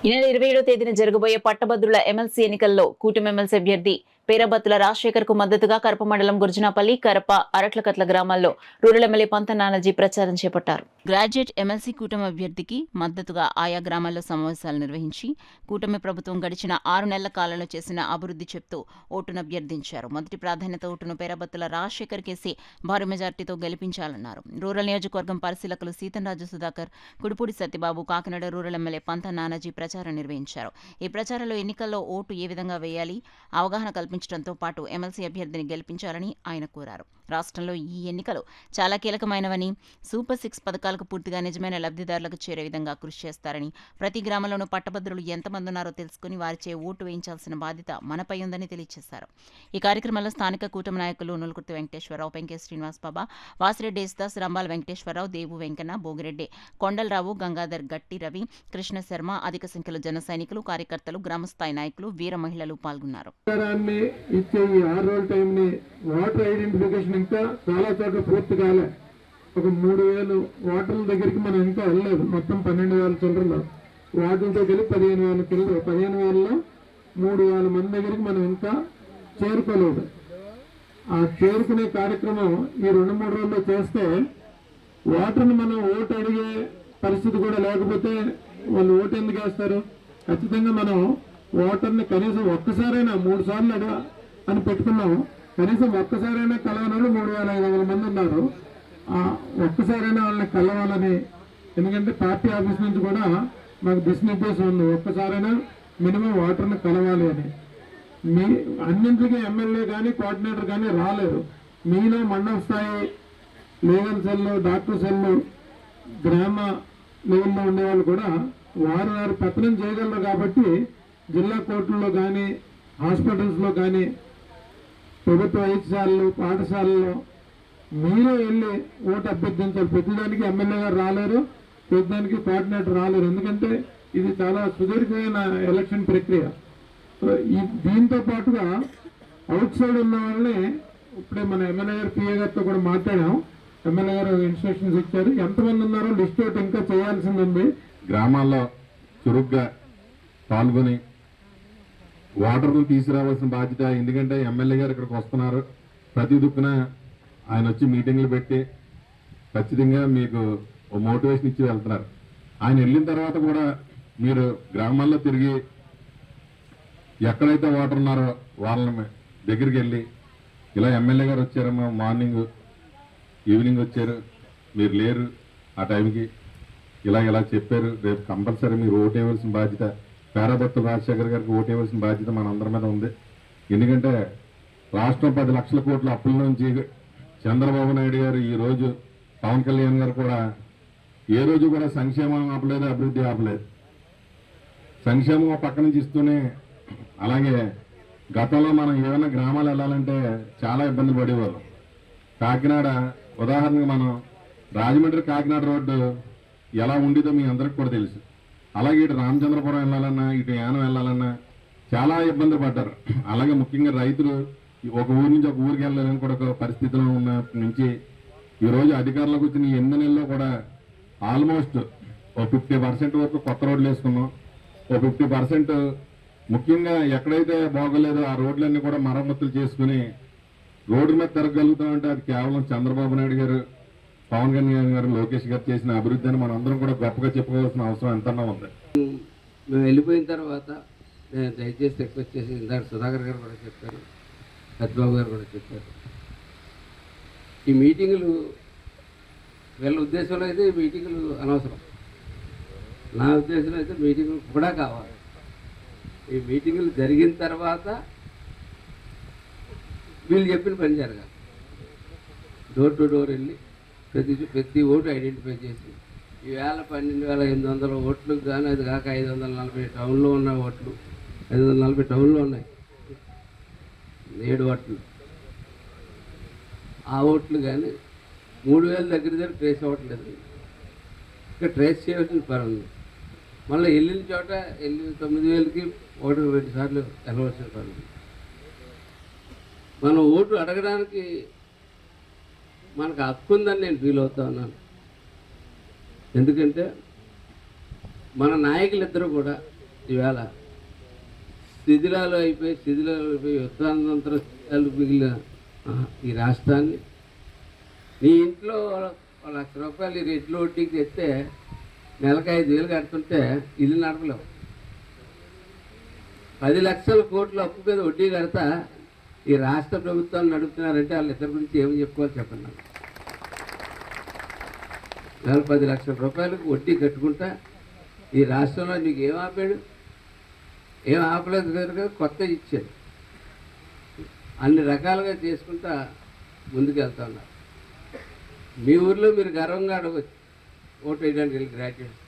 ఈ నెల 27వ తేదీన జరగబోయే పట్టభద్రుల ఎమ్మెల్సీ ఎన్నికల్లో కూటమి ఎమ్మెల్సీ అభ్యర్థి పేరబత్తుల రాజశేఖర్ కు మద్దతుగా కరప మండలం గుర్జునాపల్లి, కరప, అరట్లకట్ల గ్రామాల్లో రూరల్ ఎమ్మెల్యే పంత నానాజీ ప్రచారం చేపట్టారు. గ్రాడ్యుయేట్ ఎమ్మెల్సీ కూటమి అభ్యర్థికి మద్దతుగా ఆయా గ్రామాల్లో సమావేశాలు నిర్వహించి కూటమి ప్రభుత్వం గడిచిన 6 నెలల కాలంలో చేసిన అభివృద్ధి చెప్తూ ఓటును అభ్యర్థించారు. మొదటి ప్రాధాన్యత ఓటును పేరబత్తుల రాజశేఖర్ కేసి భారీ మెజార్టీతో గెలిపించాలన్నారు. రూరల్ నియోజకవర్గం పరిశీలకులు సీతంరాజు సుధాకర్, కుడుపూడి సత్యబాబు, కాకినాడ రూరల్ ఎమ్మెల్యే పంత నానాజీ ప్రచారం నిర్వహించారు. ఈ ప్రచారంలో ఎన్నికల్లో ఓటు ఏ విధంగా వేయాలి, అవగాహన కల్పించడంతో పాటు ఎమ్మెల్సీ అభ్యర్థిని గెలిపించాలని ఆయన కోరారు. రాష్ట్రంలో ఈ ఎన్నికలు చాలా కీలకమైనవని, సూపర్ 6 పథకాలకు పూర్తిగా నిజమైన లబ్ధిదారులకు చేరే విధంగా కృషి చేస్తారని, ప్రతి గ్రామంలోనూ పట్టభద్రులు ఎంతమంది ఉన్నారో తెలుసుకుని వారిచే ఓటు వేయించాల్సిన బాధ్యత మనపై ఉందని తెలియజేశారు. ఈ కార్యక్రమంలో స్థానిక కూటమి నాయకులు నులుకుర్తి వెంకటేశ్వరరావు, పెంకే శ్రీనివాస్ బాబా, వాసిరెడ్డి యేసుదాస్, రంబాల వెంకటేశ్వరరావు, దేవు వెంకన్న, భోగిరెడ్డి, కొండలరావు, గంగాధర్, గట్టి రవి, కృష్ణ శర్మ, అధిక సంఖ్యలో జన సైనికులు, కార్యకర్తలు, గ్రామస్థాయి నాయకులు, వీర మహిళలు పాల్గొన్నారు. వాటర్ ఐడెంటిఫికేషన్ ఇంకా చాలా చోట్ల పూర్తి కాలే. ఒక 3,000 వాటర్ల దగ్గరికి మనం ఇంకా వెళ్ళలేదు. మొత్తం 12,000 చిల్లరలో వాటర్లతో కలిపి 15,000 చిల్లర. 15,000లో 3,000 మంది దగ్గరికి మనం ఇంకా చేరుకోలేదు. ఆ చేరుకునే కార్యక్రమం ఈ 2-3 రోజుల్లో చేస్తే వాటర్ని మనం ఓటు అడిగే పరిస్థితి కూడా లేకపోతే వాళ్ళు ఓటు ఎందుకు వేస్తారు? ఖచ్చితంగా మనం వాటర్ని కనీసం ఒక్కసారైనా 3 సార్లు అడగా అని పెట్టుకున్నాం. కనీసం ఒక్కసారైనా కలవని 3,500 మంది ఉన్నారు. ఒక్కసారైనా వాళ్ళని కలవాలని, ఎందుకంటే పార్టీ ఆఫీస్ నుంచి కూడా మాకు దిశానిర్దేశం ఉంది, ఒక్కసారైనా మినిమం వాటర్ని కలవాలి అని. మీ అన్నింటికి ఎమ్మెల్యే కానీ కోఆర్డినేటర్ కానీ రాలేరు. మీలో మండల స్థాయి లీగల్ సెల్లు, డాక్టర్ సెల్లు, గ్రామ లెవెల్లో ఉండేవాళ్ళు కూడా వారు పెత్తనం చేయగలరు. కాబట్టి జిల్లా కోర్టుల్లో కానీ, హాస్పిటల్స్లో కానీ, ప్రభుత్వ వైద్యశాలలు, పాఠశాలల్లో మీరే వెళ్ళి ఓటు అభ్యర్థించాలి. ప్రతిదానికి ఎమ్మెల్యే గారు రాలేరు, ప్రతిదానికి కోఆర్డినేటర్ రాలేరు. ఎందుకంటే ఇది చాలా సుదీర్ఘమైన ఎలక్షన్ ప్రక్రియ. దీంతో పాటుగా అవుట్ సైడ్ ఉన్న వాళ్ళని ఇప్పుడే మన ఎమ్మెల్యే గారు, పిఏ గారితో కూడా మాట్లాడాం. ఎమ్మెల్యే గారు ఇన్స్ట్రక్షన్స్ ఇచ్చారు. ఎంతమంది ఉన్నారో లిస్ట్ అవుట్ ఇంకా చేయాల్సింది ఉంది. గ్రామాల్లో చురుగ్గా పాల్గొని వాటర్ను తీసుకురావాల్సిన బాధ్యత. ఎందుకంటే ఎమ్మెల్యే గారు ఇక్కడికి వస్తున్నారు, ప్రతి దుక్కున ఆయన వచ్చి మీటింగ్లు పెట్టి ఖచ్చితంగా మీకు ఓ మోటివేషన్ ఇచ్చి వెళ్తున్నారు. ఆయన వెళ్ళిన తర్వాత కూడా మీరు గ్రామాల్లో తిరిగి ఎక్కడైతే వాటర్ ఉన్నారో వాళ్ళని దగ్గరికి వెళ్ళి, ఇలా ఎమ్మెల్యే గారు వచ్చారమ్మా, మార్నింగ్ ఈవినింగ్ వచ్చారు, మీరు లేరు ఆ టైంకి, ఇలా చెప్పారు, రేపు కంపల్సరీ మీరు ఓటు వేయవలసిన బాధ్యత, పేరబత్తుల రాజశేఖర్ గారికి ఓటు వేయవలసిన బాధ్యత మనందరి మీద ఉంది. ఎందుకంటే రాష్ట్రం 10 లక్షల కోట్ల అప్పుల నుంచి చంద్రబాబు నాయుడు గారు, ఈరోజు పవన్ కళ్యాణ్ గారు కూడా ఏ రోజు కూడా సంక్షేమం ఆపలేదు, అభివృద్ధి ఆపలేదు. సంక్షేమం పక్క నుంచి ఇస్తూనే, అలాగే గతంలో మనం ఏమైనా గ్రామాలు వెళ్ళాలంటే చాలా ఇబ్బంది పడేవాళ్ళం. కాకినాడ ఉదాహరణకు మనం రాజమండ్రి కాకినాడ రోడ్డు ఎలా ఉండేదో మీ అందరికి కూడా తెలుసు. అలాగే ఇటు రామచంద్రపురం వెళ్ళాలన్నా, ఇటు యానం వెళ్ళాలన్నా చాలా ఇబ్బందులు పడ్డారు. అలాగే ముఖ్యంగా రైతులు ఒక ఊరి నుంచి ఒక ఊరికి వెళ్ళాలని కూడా ఒక పరిస్థితిలో ఉన్న నుంచి ఈరోజు అధికారంలోకి వచ్చిన 8 నెలల్లో కూడా ఆల్మోస్ట్ ఒక 50% వరకు కొత్త రోడ్లు వేసుకున్నాం. ఒక 50% ముఖ్యంగా ఎక్కడైతే బాగోలేదో ఆ రోడ్లన్నీ కూడా మరమ్మతులు చేసుకుని రోడ్డు మీద తిరగలుగుతామంటే అది కేవలం చంద్రబాబు నాయుడు గారు, పవన్ కళ్యాణ్ గారు, లోకేష్ గారు చేసిన అభివృద్ధి అని మనం అందరం కూడా గొప్పగా చెప్పుకోవాల్సిన అవసరం ఎంతన్నా ఉంది. మేము వెళ్ళిపోయిన తర్వాత నేను దయచేసి రిక్వెస్ట్ చేసి, ఇందాక సుధాకర్ గారు కూడా చెప్పారు, సత్యబాబు గారు కూడా చెప్పారు, ఈ మీటింగులు వీళ్ళ ఉద్దేశంలో అయితే ఈ మీటింగులు అనవసరం. నా ఉద్దేశంలో అయితే మీటింగులు కూడా కావాలి. ఈ మీటింగులు జరిగిన తర్వాత వీళ్ళు చెప్పిన పని జరగాలి. డోర్ టు డోర్ వెళ్ళి ప్రతి ఓటు ఐడెంటిఫై చేసి, ఈవేళ 12,800 ఓట్లకు కానీ, అది కాక 540 టౌన్లో ఉన్న ఓట్లు, 540 టౌన్లో ఉన్నాయి 7 ఓట్లు. ఆ ఓట్లు కానీ 3,000 దగ్గర ట్రేస్ అవ్వట్లేదు. ఇంకా ట్రేస్ చేయవలసిన పని ఉంది. మళ్ళీ వెళ్ళిన చోట 9,000కి 1-2 సార్లు వెళ్ళవలసిన పని ఉంది. మనం ఓటు అడగడానికి మనకు హక్కు ఉందని నేను ఫీల్ అవుతా ఉన్నాను. ఎందుకంటే మన నాయకులిద్దరూ కూడా ఈవేళ శిథిలాలు అయిపోయి యుద్ధానంతర శిథిలాలు మిగిలిన ఈ రాష్ట్రాన్ని నీ ఇంట్లో ₹1,00,000 ఈ రెడ్లు వడ్డీకి తెస్తే నెలకు 5,000 కడుతుంటే ఇల్లు నడపలేవు. 10 లక్షల కోట్ల అప్పు మీద వడ్డీ కడతా ఈ రాష్ట్ర ప్రభుత్వాన్ని నడుపుతున్నారంటే వాళ్ళిద్దరి గురించి ఏమని చెప్పుకోవాలి చెప్పండి నాకు. నెలకు ₹10 లక్షల వడ్డీ కట్టుకుంటా ఈ రాష్ట్రంలో నీకు ఏం ఆపాడు? ఏం ఆపలేదు కనుక కొత్త ఇచ్చాడు. అన్ని రకాలుగా చేసుకుంటా ముందుకు వెళ్తా ఉన్నారు. మీ ఊర్లో మీరు గర్వంగా అడగచ్చు ఓటు వేయడానికి వెళ్ళి గ్రాడ్యుయేట్స్